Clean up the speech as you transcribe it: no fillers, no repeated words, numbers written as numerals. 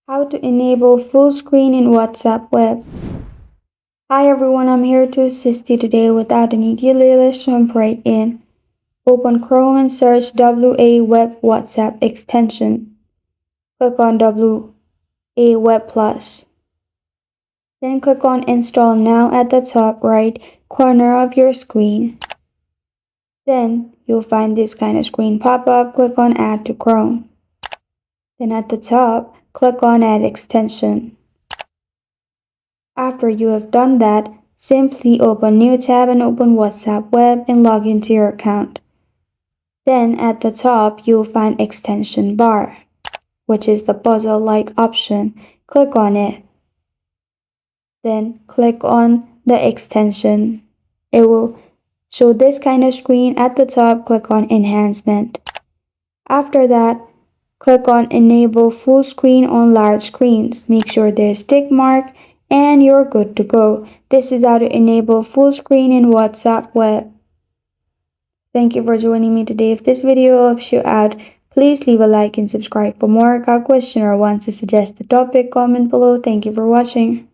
How to enable full screen in WhatsApp web. Hi everyone, I'm here to assist you today without any delay. Let's jump right in. Open Chrome and search WA Web WhatsApp extension. Click on WA Web Plus. Then click on Install Now at the top right corner of your screen. Then you'll find this kind of screen pop up. Click on Add to Chrome. Then at the top, click on Add Extension. After you have done that, simply open New tab and open WhatsApp Web and log into your account. Then at the top, you will find Extension Bar, which is the puzzle-like option. Click on it. Then click on the extension. It will show this kind of screen. At the top, click on Enhancement. After that, click on Enable Full Screen on large screens. Make sure there's tick mark and you're good to go. This is how to enable full screen in WhatsApp Web. Thank you for joining me today. If this video helps you out, please leave a like and subscribe for more. Got a question or want to suggest the topic, comment below. Thank you for watching.